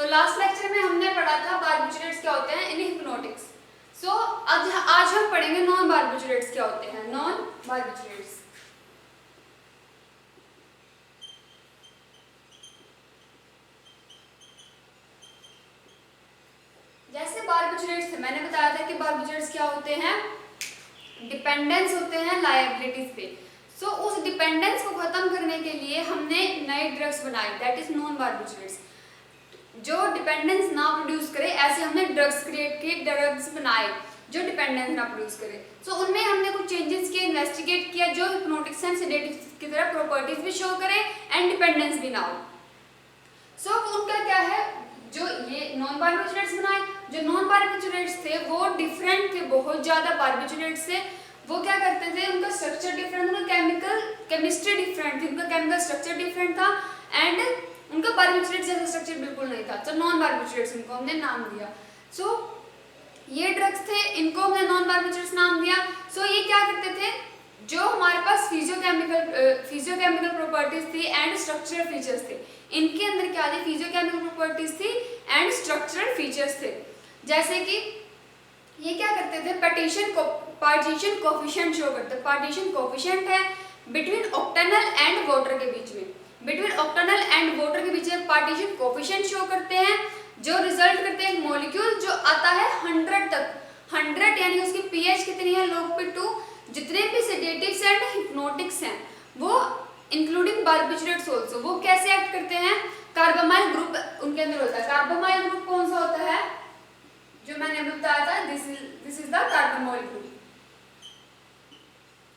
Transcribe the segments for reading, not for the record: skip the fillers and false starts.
Last lecture में हमने पढ़ा था बारबिचुरेट्स क्या होते हैं इन हिप्नोटिक्स। आज हम पढ़ेंगे नॉन बारबिचुरेट्स क्या होते हैं। नॉन बारबिचुरेट्स जैसे बारबिचुरेट्स थे, मैंने बताया था कि बारबिचुरेट्स क्या होते हैं, डिपेंडेंस होते हैं लायबिलिटीज पे। उस डिपेंडेंस को खत्म करने के लिए हमने नए ड्रग्स बनाए, दैट इज नॉन बारबिचुरेट्स। जो डिपेंडेंस ना प्रोड्यूस करे, ऐसे हमने ड्रग्स क्रिएट किए, ड्रग्स बनाए जो डिपेंडेंस ना प्रोड्यूस करे। उनमें हमने कुछ चेंजेस किए, इन्वेस्टिगेट किया जो हिप्नोटिक्स एंड सेडेटिव्स की तरह प्रॉपर्टीज भी शो करे एंड डिपेंडेंस भी ना हो। उनका क्या है, जो ये नॉन बारबिचुरेट्स बनाए, जो नॉन बारबिचुरेट्स थे वो डिफरेंट थे, बहुत ज्यादा बारबिचुरेट्स से। वो क्या करते थे, उनका स्ट्रक्चर डिफरेंट, उनका केमिस्ट्री डिफरेंट थी, उनका केमिकल स्ट्रक्चर डिफरेंट था एंड उनका बारबिचुरेट्स जैसा स्ट्रक्चर बिल्कुल नहीं था। तो नॉन बारबिचुरेट्स इनको हमने नाम दिया। ये ड्रग्स थे, इनको हमने नॉन बारबिचुरेट्स नाम दिया। ये क्या करते थे, जो हमारे पास फिजियोकेमिकल प्रॉपर्टीज थी एंड स्ट्रक्चरल फीचर्स थे, इनके अंदर क्या थी, फिजियोकेमिकल प्रॉपर्टीज थी एंड स्ट्रक्चरल फीचर्स थे। जैसे कि ये क्या करते थे, पार्टीशन कोफिशिएंट शो करते हैं। पार्टीशन कोफिशिएंट है बिटवीन ऑक्टेनल एंड वाटर के बीच में, बिटवीन ऑक्टेनल एंड वाटर के बीच में पार्टीशन कोफिशिएंट शो करते हैं, जो रिजल्ट करते हैं मॉलिक्यूल जो आता है 100 तक। 100 यानी उसकी पीएच कितनी है, log p 2। जितने भी सेडेटिव्स एंड हिप्नोटिक्स हैं वो इंक्लूडिंग बारबिचुरेट्स आल्सो, वो कैसे एक्ट करते हैं, कार्बामाइल ग्रुप उनके अंदर होता है। कार्बामाइल ग्रुप कौन सा होता है, जो मैंने अभी बताया था, दिस इज द कार्बामाइल ग्रुप।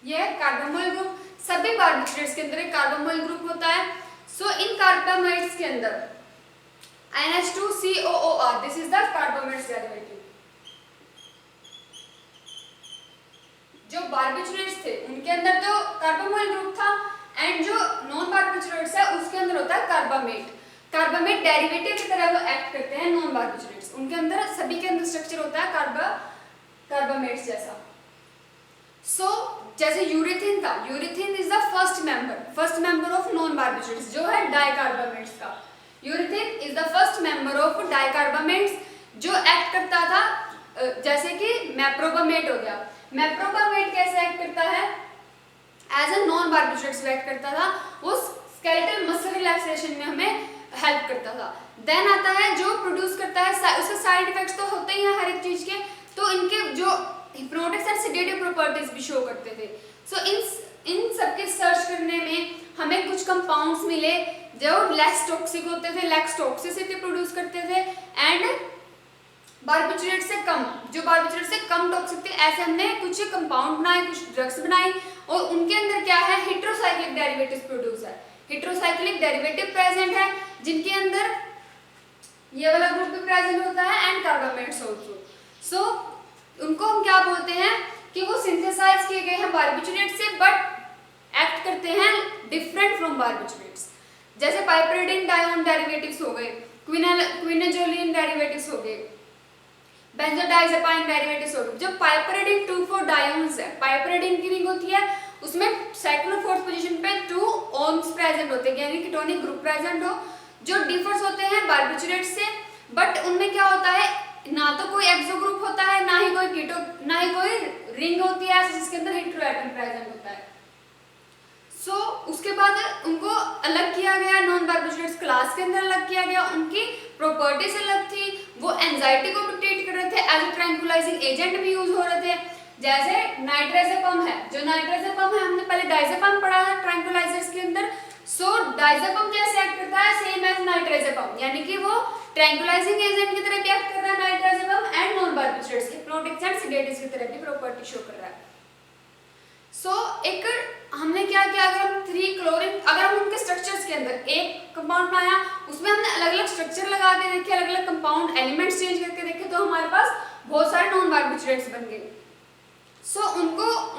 ये है कार्बामाइल ग्रुप। सभी बारबिचुरेट्स के अंदर एक कार्बामाइल ग्रुप होता है। इन कार्बामाइड्स के अंदर NH2COOR, this is the carbamides derivative. जो बारबिचुरेट्स थे उनके अंदर तो कार्बामाइल ग्रुप था एंड जो नॉन बारबिचुरेट्स है उसके अंदर होता है कार्बामेट। कार्बामेट डेरिवेटिव की तरह वो एक्ट करते हैं नॉन बारबिचुरेट्स। उनके अंदर सभी के अंदर स्ट्रक्चर होता है कार्बामेट्स जैसा। जैसे यूरेथिन था, urethane is the first member of non barbiturates, जो है डाइकार्बामेट्स का। Urethane is the first member of dicarbamates, जो एक्ट करता था जैसे कि मैप्रोबामेट हो गया। मैप्रोबामेट कैसे एक्ट करता है, as a non barbiturates act करता था, वो स्केलेटल मसल रिलैक्सेशन में हमें हेल्प करता था। देन आता है जो प्रोड्यूस करता है, उसके साइड इफेक्ट्स तो होते ही हैं हर एक चीज के, तो इनके जो हिप्नोटिक्स एंड सेडेटिव प्रॉपर्टीज भी शो करते थे। इन सबके सर्च करने में हमें कुछ कंपाउंड्स मिले जो लेस टॉक्सिक होते थे, लेस टॉक्सिसिटी प्रोड्यूस करते थे एंड बारबिचुरेट से कम, जो बारबिचुरेट से कम टॉक्सिक थे, ऐसे हमने कुछ कंपाउंड बनाए, कुछ ड्रग्स बनाई और उनके अंदर क्या है, हेटेरोसाइक्लिक डेरिवेटिव्स प्रोड्यूस है। हेटेरोसाइक्लिक डेरिवेटिव प्रेजेंट है जिनके अंदर ये वाला ग्रुप भी प्रेजेंट होता है एंड कार्बामेट्स आल्सो। उनको हम क्या बोलते हैं कि वो सिंथेसाइज किए गए हैं बारबिचुरेट से बट एक्ट करते हैं डिफरेंट फ्रॉम बारबिचुरेट्स। जैसे पाइपरिडीन डायोन डेरिवेटिव्स हो गए, क्विनाजोलिन डेरिवेटिव्स हो गए, बेंजोडाइजेपाइन डेरिवेटिव्स हो गए। जो पाइपरिडीन 2,4 डायोन्स है, पाइपरिडीन की रिंग होती है, उसमें सेकंड और फोर्थ पोजीशन पे 2 ओन्स प्रेजेंट होते हैं, यानी कीटोनिक ग्रुप प्रेजेंट हो, जो डिफर्स होते हैं बारबिचुरेट से। बट उनमें क्या होता है, ना तो कोई एक्सो ग्रुप होता है, ना ही कोई रिंग होती है जिसके अंदर हेटेरोएटम प्रेजेंट होता है। उसके बाद उनको अलग किया गया, नॉन बारबिचुरेट्स क्लास के अंदर अलग किया गया। उनकी प्रॉपर्टीज अलग थी, वो एंजाइटी को भी ट्रीट कर रहे थे, एज अ ट्रैंकुलाइजिंग एजेंट भी यूज हो रहे थे। जैसे नाइट्राजेपम है, जो नाइट्राजेपम है हमने पहले डाइजेपम पढ़ा है ट्रैंकुलाइजर्स के अंदर। डाइजेपम कैसे एक्ट करता है, सेम एज नाइट्राजेपम, यानी कि वो ट्रैंकुलाइजिंग एजेंट की तरह भी एक्ट कर रहा है nitrazepam and non barbiturates hypnotics and sedatives की तरह भी प्रॉपर्टी शो कर रहा है। एक हमने क्या किया, अगर हम 3 क्लोरीन, अगर हम उनके स्ट्रक्चर्स के अंदर एक कंपाउंड बनाया, उसमें हमने अलग अलग स्ट्रक्चर लगा के देखे, अलग अलग कंपाउंड एलिमेंट्स चेंज करके देखे, तो हमारे पास बहुत सारे नॉन बारबिचुरेट्स बन गए।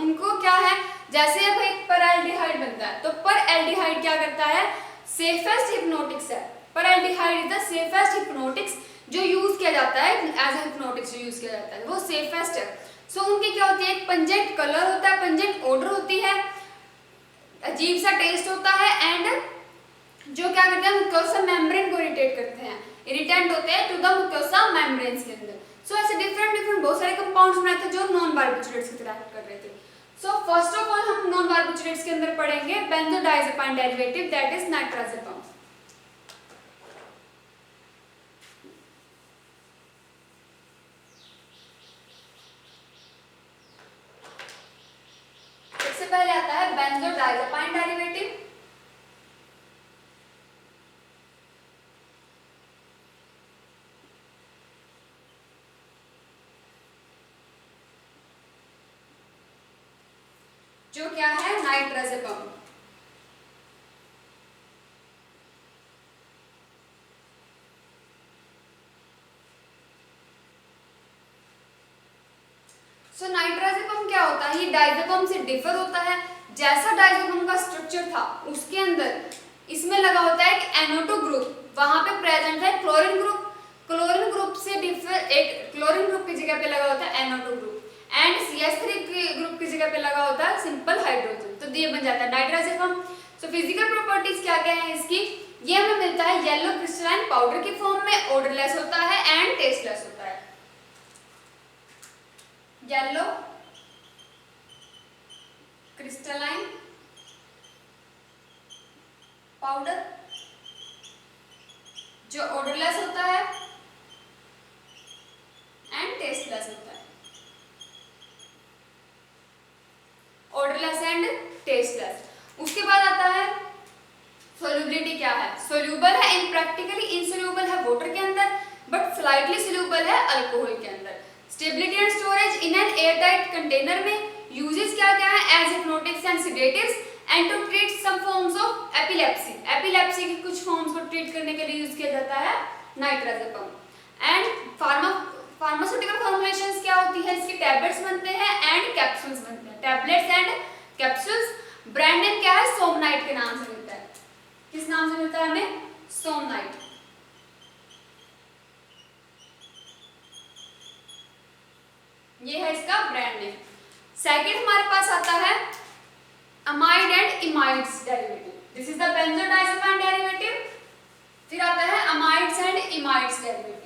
उनको क्या है, जैसे अब एक परएल्डिहाइड बनता है, तो परएल्डिहाइड क्या करता है, सेफेस्ट हिप्नोटिक्स है। परएल्डिहाइड इज द सेफेस्ट हिप्नोटिक्स जो यूज किया जाता है, एज अ हिप्नोटिक्स यूज किया जाता है, वो सेफेस्ट है। उनकी क्या होती है, एक पंजेंट कलर होता है, पंजेंट ऑर्डर होती है, अजीब सा टेस्ट होता है एंड जो क्या करते हैं, म्यूकोसा मेम्ब्रेन को इरिटेट करते हैं। इरिटेंट होते हैं टू द म्यूकोसा मेम्ब्रेन्स के अंदर। सो ऐसे डिफरेंट बहुत सारे कंपाउंड्स बनाए थे जो नॉन बार्बिचुरेट्स की तरह कर रहे थे। सो फर्स्ट ऑफ ऑल हम नॉन बार्बिचुरेट्स के अंदर पढ़ेंगे बेंजोडाइजेपाइन डेरिवेटिव दैट इज नाइट्राजेपाम। सबसे पहले आता है बेंजोडाइजेपाइन डेरिवेटिव। जो क्या है नाइट्राजेपाम। सो नाइट्राजेपाम क्या होता है, ये डाइजेपाम से डिफर होता है। जैसा डाइजेपाम का स्ट्रक्चर था उसके अंदर इसमें लगा होता है कि NO2 ग्रुप, वहां पे प्रेजेंट है क्लोरीन ग्रुप। क्लोरीन ग्रुप से डिफर एक क्लोरीन ग्रुप की जगह पे लगा होता है NO2 group and CH3 group की जगह पे लगा होता है सिंपल हाइड्रोजन। तो ये बन जाता है नाइट्राजेपाम। सो फिजिकल प्रॉपर्टीज क्या क्या है इसकी, ये हमें मिलता है येलो क्रिस्टलाइन पाउडर की फॉर्म में, ऑर्डरलेस होता है एंड टेस्टलेस होता है। येलो क्रिस्टलाइन पाउडर जो ऑर्डरलेस होता है एंड टेस्टलेस होता है। Odourless and tasteless. उसके बाद आता है सोल्यूबिलिटी क्या है, सोल्यूबल है इन प्रैक्टिकली इनसोल्यूबल है वाटर के अंदर बट स्लाइटली सोल्यूबल है अल्कोहल के अंदर। Stability and storage in an airtight container में। यूजेस क्या क्या है, as hypnotics and sedatives and to treat some forms of epilepsy. Epilepsy की कुछ फॉर्म्स को ट्रीट करने के लिए यूज किया जाता है नाइट्राजेपाम। एंड फार्मास्यूटिकल फॉर्मुलेशंस क्या होती है, इसके टैबलेट्स बनते हैं एंड कैप्सूल्स बनते हैं। Tablets and capsules. Brand name क्या है, सोमनाइट के नाम से मिलता है। किस नाम से मिलता है हमें, सोमनाइट। ये है इसका ब्रांड नेम। सेकंड हमारे पास आता है amide and imides derivative. This is the benzodiazepine derivative. फिर आता है amides and imides derivative.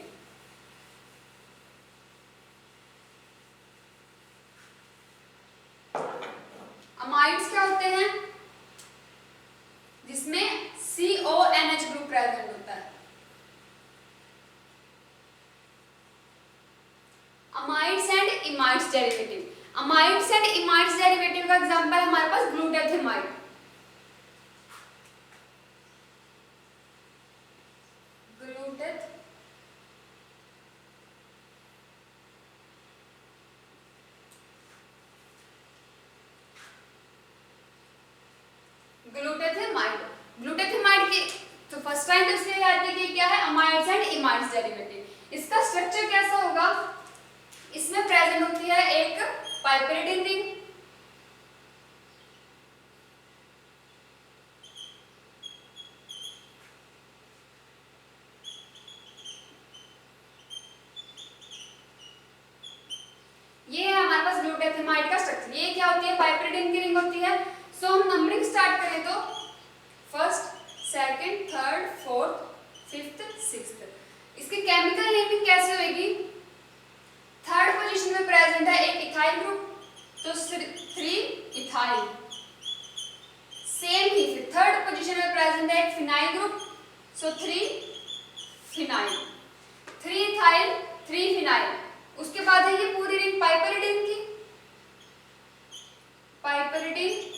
Amides क्या होते हैं, जिसमें CONH ग्रुप प्रेजेंट होता है। Amides and imides derivative. Amides and imides derivative का एग्जांपल हमारे पास ग्लूटाथेमाइड। ग्लूटाथेमाइड। ग्लूटाथेमाइड की तो फर्स्ट टाइम तो इसलिए याद कीजिए क्या है, अमाइड्स एंड इमाइड्स डेरिवेटिव। इसका स्ट्रक्चर कैसा होगा, इसमें प्रेजेंट होती है एक पाइपरिडिन रिंग, ये है हमारे पास ग्लूटाथेमाइड का स्ट्रक्चर। ये क्या होती है, पाइपरिडिन की रिंग होती है। सो हम नंबरिंग स्टार्ट करें तो first, second, third, fourth, fifth, sixth. इसकी केमिकल नेमिंग कैसे होगी, थर्ड पोजीशन में प्रेजेंट है एक इथाइल ग्रुप तो 3 इथाइल। सेम ही फिर थर्ड पोजीशन में प्रेजेंट है एक phenyl group so 3 phenyl. 3 ethyl 3 phenyl. उसके बाद है ये पूरी रिंग पाइपरिडिन की, पाइपरिडिन।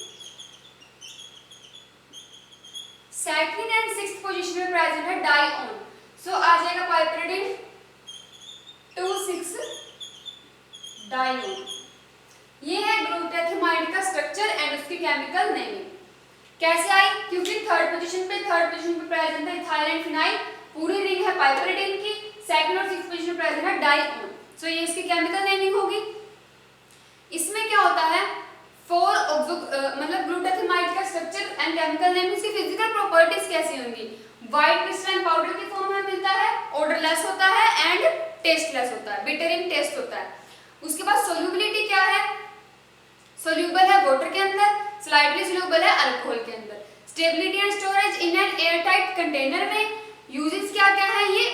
सेकंड एंड सिक्स्थ पोजीशन में प्रेजेंट है डाइऑन सो आ जाएगा पाइपरिडिन 2,6 डाइऑन। ये है ग्लूटाथेमाइड का स्ट्रक्चर एंड उसकी केमिकल नेमिंग। कैसे आई, क्योंकि थर्ड पोजीशन पे प्रेजेंट है इथाइल एंड फिनाइल, पूरी रिंग है पाइपरिडिन की, सेकंड और सिक्स्थ पोजीशन पे प्रेजेंट है डाइऑन सो ये इसकी केमिकल नेमिंग होगी। इसमें क्या होता है, मतलब ग्लूटाथेमाइड का स्ट्रक्चर एंड केमिकल नेम, इसकी फिजिकल प्रॉपर्टीज कैसी होंगी, व्हाइट क्रिस्टलाइन पाउडर की फॉर्म में मिलता है, ऑर्डरलेस होता है एंड टेस्टलेस होता है, बिटर इन टेस्ट होता है। उसके बाद सोल्यूबिलिटी क्या है, सोल्यूबल है वाटर के अंदर, स्लाइटली सोल्यूबल है अल्कोहल के अंदर। Stability and storage in an airtight container में। यूजेस क्या क्या है, ये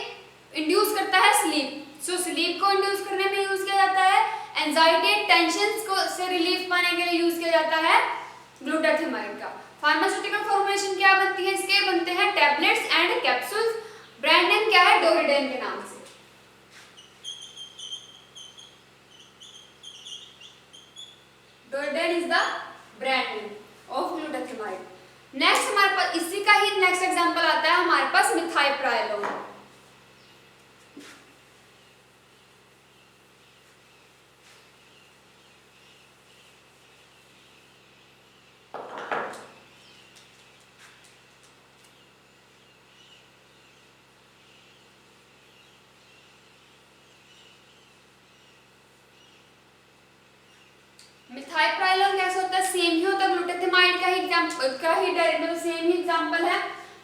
इंड्यूस करता है स्लीप। सो स्लीप को इंड्यूस करने में यूज किया जाता है। एंजाइटी टेंशन को से रिलीफ पाने के लिए यूज किया जाता है ग्लूटाथियोनाइड का। फार्मास्यूटिकल फॉर्मुलेशन क्या बनती है इसके? बनते हैं tablets and capsules. Brand name क्या है? डोरिडेन के नाम से। Doriden is the brand name of glutathionide. Next हमारे पास इसी का ही नेक्स्ट एग्जांपल आता है हमारे पास मिथाइलप्राइलोन। मिथाइलप्राइलोन कैसे होता है? सेम ही होता है ग्लूटाथियोनाइड का ही मतलब सेम ही एग्जांपल है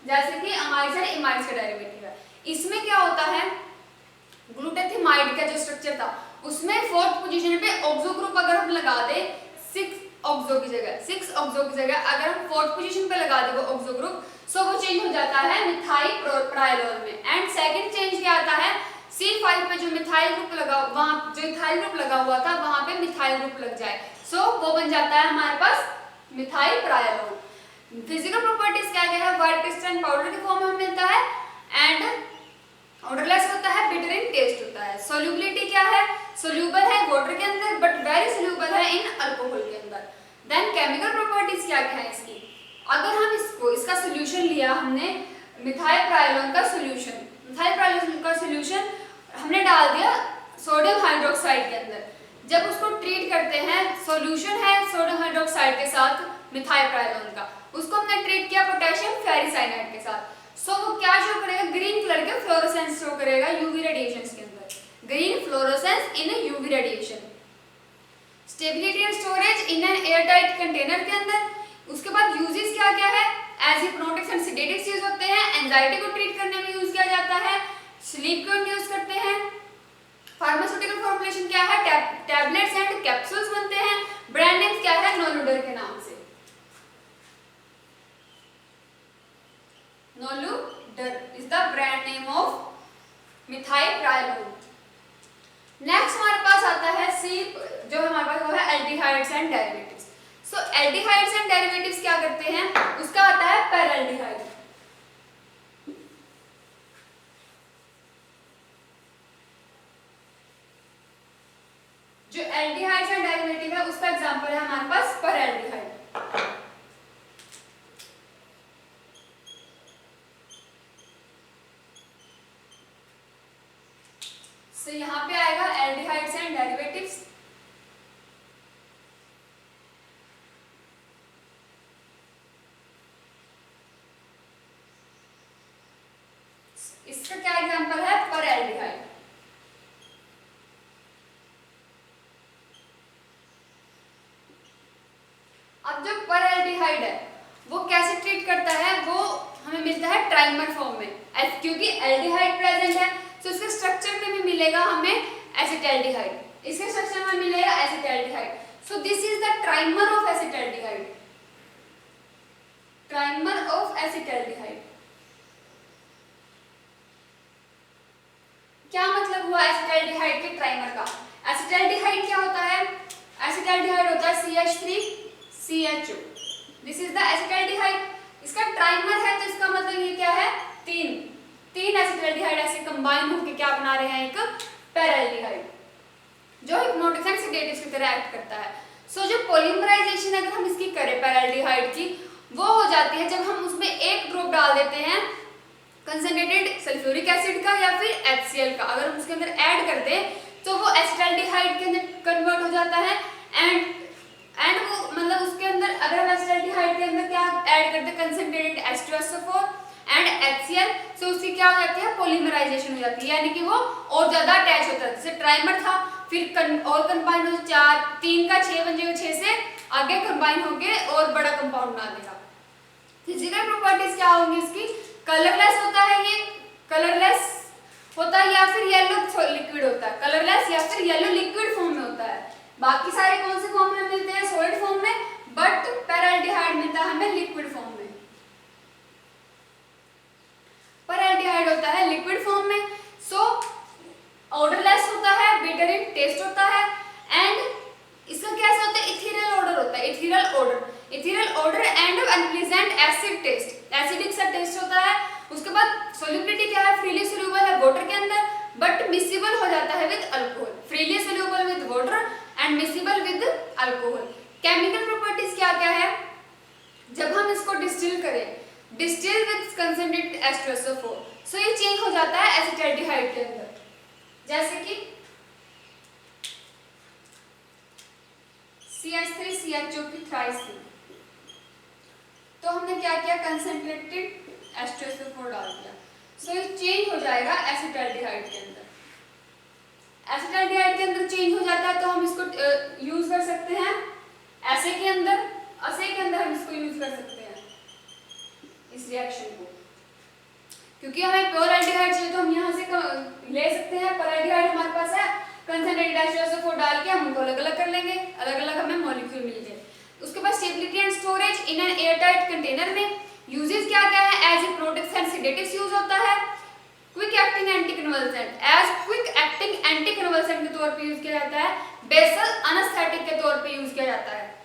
जैसे कि अमाइड इमाइड का डेरिवेटिव है। इसमें क्या होता है, ग्लूटाथियोनाइड का जो स्ट्रक्चर था उसमें फोर्थ पोजीशन पे ऑक्सो ग्रुप अगर हम लगा दे 6 ऑक्सो की जगह अगर हम फोर्थ पोजीशन पे लगा दे वो ऑक्सो ग्रुप, सो वो चेंज हो जाता है मिथाइलप्राइलोन में। एंड सेकंड चेंज क्या आता है, C5 पे जो मिथाइल ग्रुप लगा हुआ था वहां पे मिथाइल ग्रुप लग जाए, सो वो बन जाता है हमारे पास मिथाइलप्राइलोन। फिजिकल प्रॉपर्टीज क्या क्या है? व्हाइट क्रिस्टल पाउडर के फॉर्म में मिलता है एंड ऑर्डरलेस होता है, बिटर इन टेस्ट होता है। सॉल्युबिलिटी क्या है? सोल्यूबल है वाटर के अंदर बट वेरी सोल्यूबल है इन अल्कोहल के अंदर। देन केमिकल प्रॉपर्टीज क्या क्या है इसकी? अगर हम इसका सॉल्यूशन लिया हमने मिथाइलप्राइलोन का सॉल्यूशन हमने डाल दिया सोडियम हाइड्रोक्साइड के अंदर, जब उसको ट्रीट करते हैं, सॉल्यूशन है सोडियम हाइड्रोक्साइड के साथ मिथाइलप्राइलोन का, उसको हमने ट्रीट किया पोटेशियम फेरिसाइनाइड के साथ, सो वो क्या शो करेगा? ग्रीन कलर के फ्लोरोसेंस शो करेगा यूवी रेडिएशंस के अंदर, green fluorescence in UV radiation. Stability and storage in an airtight container के अंदर। उसके बाद यूजेस क्या क्या है? As hypnotics and sedatives use होते हैं, एंजाइटी को ट्रीट करने में यूज किया जाता है, स्लीप को इंड्यूस करते हैं। फार्मास्यूटिकल फॉर्मुलेशन क्या है? टैबलेट्स एंड कैप्सूल्स बनते हैं। ब्रांड नेम क्या है? नोलुडर के नाम से। Noludar is the brand name of methylprylon. Next हमारे पास आता है जो हमारे पास वो है aldehydes and derivatives. So aldehydes and derivatives क्या करते हैं? उसका आता है पैराल्डिहाइड। जो एल्डिहाइड्स एंड डेरिवेटिव है उसका एग्जांपल है हमारे पास पैराल्डिहाइड। सो यहाँ पे आएगा एल्डिहाइड्स एंड डेरिवेटिव्स। इसका क्या एग्जांपल है? पैराल्डिहाइड। अब जो पैराल्डिहाइड है वो कैसे ट्रीट करता है? वो हमें मिलता है ट्राइमर फॉर्म में, क्योंकि एल्डिहाइड प्रेजेंट है तो इसके स्ट्रक्चर में भी मिलेगा हमें एसिटाल्डिहाइड, इसके स्ट्रक्चर में मिलेगा acetaldehyde. So this is the trimer of acetaldehyde. Trimer of acetaldehyde क्या मतलब हुआ एसिटाल्डिहाइड के ट्राइमर का? एसिटाल्डिहाइड क्या होता है? एसिटाल्डिहाइड होता है CH3CHO। This is the acetaldehyde. इसका ट्राइमर है तो इसका मतलब ये क्या है? तीन एसिटाल्डिहाइड ऐसे कंबाइन होकर क्या बना रहे हैं? एक पैराल्डिहाइड जो हिप्नोटिक्स एंड सेडेटिव्स की तरह एक्ट करता है। सो जो पॉलीमराइजेशन अगर हम इसकी करें पैराल्डिहाइड की, वो हो जाती है जब हम उसमें एक ग्रुप डाल देते हैं कंसंट्रेटेड सल्फ्यूरिक एसिड का या फिर HCl का, अगर हम उसके अंदर ऐड कर दें तो वो एसिटाल्डिहाइड के अंदर कन्वर्ट हो जाता है। एंड वो मतलब उसके अंदर अगर हम एसिटाल्डिहाइड के अंदर क्या ऐड करते हैं? कंसंट्रेटेड H2SO4 एंड HCl, सो उसकी क्या हो जाती है? पॉलीमराइजेशन हो जाती है, यानी कि वो और ज्यादा अटैच होता है। जैसे ट्राइमर था फिर और कंबाइन हो 3 का 6 बन जाएगा, 6 से आगे कंबाइन होके और बड़ा कंपाउंड बना देगा। फिजिकल प्रॉपर्टीज क्या होंगी इसकी? कलरलेस होता है, ये कलरलेस होता है या फिर येलो लिक्विड होता है, कलरलेस या फिर येलो लिक्विड फॉर्म में होता है। बाकी सारे कौन से फॉर्म में मिलते हैं? सॉलिड फॉर्म में, बट पैराल्डिहाइड मिलता है हमें लिक्विड फॉर्म में। पैराल्डिहाइड होता है लिक्विड फॉर्म में। सो एसिडिक टेस्ट होता है एंड इसका कैसा होता है, इथेरियल ऑर्डर होता है, ethereal order and unpleasant acid taste, acidic सा टेस्ट होता है। उसके बाद सोल्युबिलिटी क्या है, फ्रीली सोल्यूबल है वाटर के अंदर बट मिसिबल हो जाता है with alcohol, freely soluble with water and miscible with alcohol. Chemical properties क्या क्या है, जब हम इसको डिस्टिल करें, डिस्टिल विद कंसंट्रेटेड H2SO4, सो ये चेंज हो जाता है एसिटाल्डिहाइड के अंदर, जैसे कि CH3CHO की थ्राइस। तो हमने क्या किया, कंसंट्रेटेड H2SO4 डाल दिया, सो ये चेंज हो जाएगा एसिटाल्डिहाइड के अंदर। एसिटाल्डिहाइड के अंदर चेंज हो जाता है तो हम इसको यूज कर सकते हैं एसे के अंदर, हम इसको यूज कर सकते हैं इस रिएक्शन को, क्योंकि हमें प्योर एल्डिहाइड चाहिए तो हम यहाँ से ले सकते हैं, पर एल्डिहाइड हमारे पास है, कंसंट्रेटेड H2SO4 डाल के हम उनको अलग अलग कर लेंगे, अलग अलग हमें मॉलिक्यूल मिल जाए। उसके बाद stability and storage in an airtight container में यूजेस क्या क्या है, as a protects and sedatives use होता है, quick acting anti convulsant, as quick acting anti convulsant के तौर पे यूज किया जाता है, बेसल एनेस्थेटिक के तौर पे यूज किया जाता है।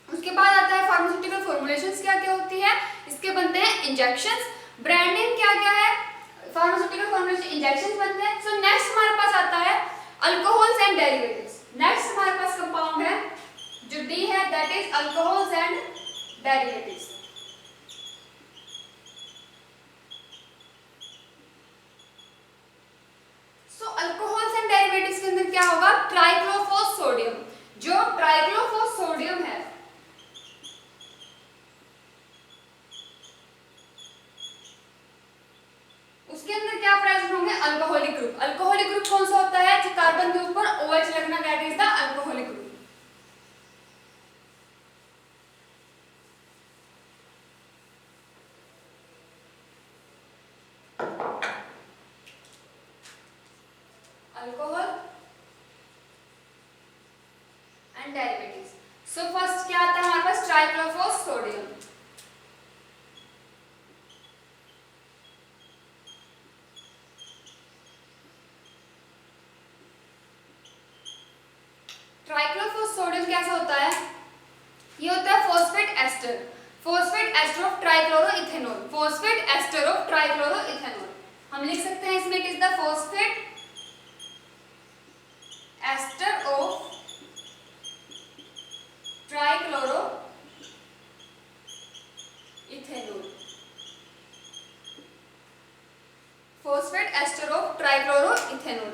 उसके बाद आता है फार्मास्यूटिकल फॉर्मुलेशंस क्या क्या होती है, इसके बनते हैं इंजेक्शंस, ब्रांडिंग क्या क्या है, फार्मास्यूटिकल फॉर्मुलेशन इंजेक्शंस बनते हैं। सो नेक्स्ट हमारे पास आता है अल्कोहल्स एंड डेरिवेटिव्स, नेक्स्ट हमारे पास कंपाउंड है जो डी है, that is alcohols and derivatives. Alcohols and derivatives के अंदर क्या होगा, ट्राइक्लोफॉस्सोडियम, जो ट्राइक्लोफॉस्सोडियम है उसके अंदर क्या प्रेजेंट होंगे, अल्कोहलिक ग्रुप। अल्कोहलिक ग्रुप कौन सा होता है, जो कार्बन के ऊपर OH लगना, that is the alcoholic group. Alcohol and derivatives. So first क्या आता है हमारे पास, ट्राइक्लोफॉस्सोडियम। ट्राइक्लोफॉस्सोडियम कैसा होता है, ये होता है phosphate ester of trichloroethanol, phosphate ester of trichloroethanol. हम लिख सकते हैं इसमें it is the phosphate ester of trichloroethanol. Phosphate ester of trichloroethanol.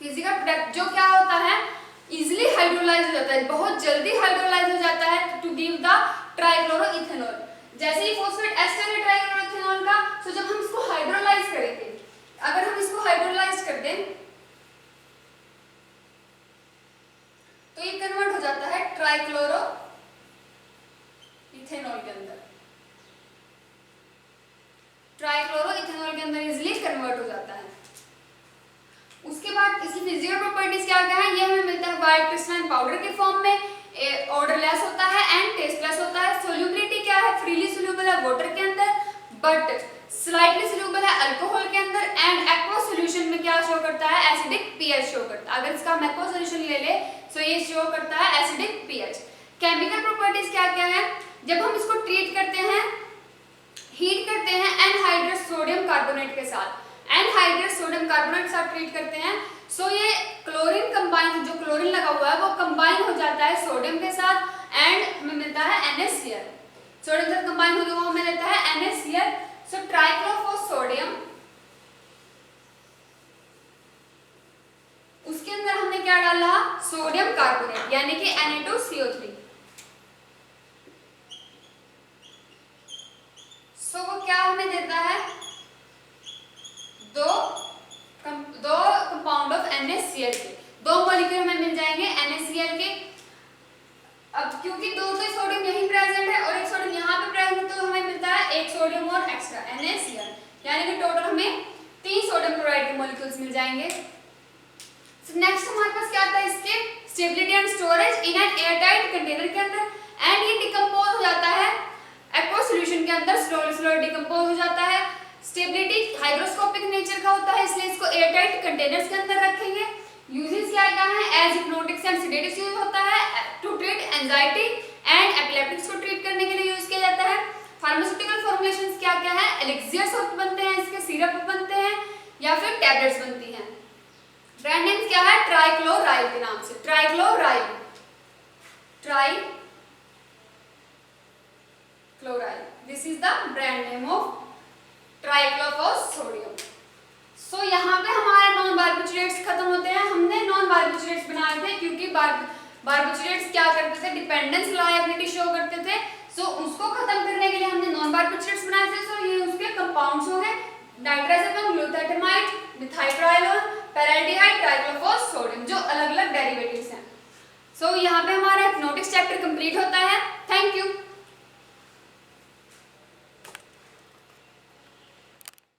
Physical product जो क्या होता है, इजीली हाइड्रोलाइज हो जाता है, बहुत जल्दी हाइड्रोलाइज हो जाता है टू गिव द ट्राइक्लोरोइथेनॉल। जैसे ही फॉस्फेट एस्टर है ट्राइक्लोरोइथेनॉल का, तो जब हम इसको हाइड्रोलाइज करेंगे, अगर हम इसको हाइड्रोलाइज कर दें तो ये कन्वर्ट हो जाता है ट्राइक्लोरोइथेनॉल के अंदर, ट्राइक्लोरोइथेनॉल के अंदर इजीली कन्वर्ट हो जाता है। उसके बाद इसकी फिजिकल प्रॉपर्टीज क्या क्या है, ये हमें मिलता है व्हाइट क्रिस्टलाइन पाउडर के फॉर्म में, ऑर्डरलेस होता है एंड टेस्टलेस होता है। सोल्यूबिलिटी क्या है, फ्रीली सोल्यूबल है वाटर के अंदर बट स्लाइटली सोल्यूबल है अल्कोहल के अंदर, एंड एक्वा सॉल्यूशन में क्या शो करता है, एसिडिक पीएच शो करता है। अगर इसका हम एक्वा सॉल्यूशन ले ले तो ये शो करता है एसिडिक पीएच। केमिकल प्रॉपर्टीज क्या क्या है, जब हम इसको ट्रीट करते हैं, हीट करते हैं एनहाइड्रस सोडियम कार्बोनेट के साथ, एनहाइड्रस सोडियम कार्बोनेट के साथ ट्रीट करते हैं, सो ये क्लोरीन कंबाइन, जो क्लोरीन लगा हुआ है वो कंबाइन हो जाता है सोडियम के साथ एंड हमें मिलता है NaCl। सोडियम के साथ कंबाइन हो गया वो हमें देता है NaCl। सो ट्राइक्लोफॉस्सोडियम, उसके अंदर हमने क्या डाला, सोडियम कार्बोनेट यानी कि Na2CO3। सो वो क्या हमें देता है, दो कंपाउंड ऑफ NaCl के, दो मॉलिक्यूल हमें मिल जाएंगे NaCl के। अब क्योंकि दो तो सोडियम यहीं प्रेजेंट है और एक सोडियम यहाँ पे प्रेजेंट है, तो हमें मिलता है एक सोडियम और एक्स्ट्रा NaCl, यानी कि टोटल हमें 3 सोडियम क्लोराइड के मॉलिक्यूल्स मिल जाएंगे। नेक्स्ट हमारे पास क्या आता है, इसके stability and storage in an airtight container के अंदर, एंड ये डिकम्पोज हो जाता है एक्वा सॉल्यूशन के अंदर, स्लोली डिकम्पोज हो जाता है। स्टेबिलिटी हाइग्रोस्कोपिक नेचर का होता है, इसलिए इसको एयरटाइट कंटेनर्स के अंदर रखेंगे। यूजेस क्या क्या है? As hypnotics and sedatives use होता है, to treat anxiety and epileptics को ट्रीट करने के लिए यूज किया जाता है। फार्मास्यूटिकल फॉर्मुलेशंस क्या क्या है? एलिक्सियर्स बनते हैं, इसके सिरप बनते हैं या फिर टैबलेट्स बनती हैं। ब्रांड नेम क्या है? ट्राइक्लोराइल के नाम से, Tricloryl, Tricloryl, this is the brand name of triclofos sodium. So यहाँ पे हमारे नॉन बारबिचुरेट्स खत्म होते हैं। हमने नॉन बारबिचुरेट्स बनाए थे क्योंकि बारबिचुरेट्स क्या करते थे? डिपेंडेंस लायबिलिटी शो करते थे। सो उसको खत्म करने के लिए हमने नॉन बारबिचुरेट्स बनाए थे। सो ये उसके कंपाउंड्स हो गए, नाइट्राजेपम, ग्लूटामाइड, मिथाइलट्राइलोन, पैराल्डिहाइड, ट्राइक्लोफॉस्फोडियम, जो अलग अलग डेरिवेटिव्स हैं। सो यहाँ पे हमारा हिप्नोटिक्स चैप्टर कंप्लीट होता है। Thank you.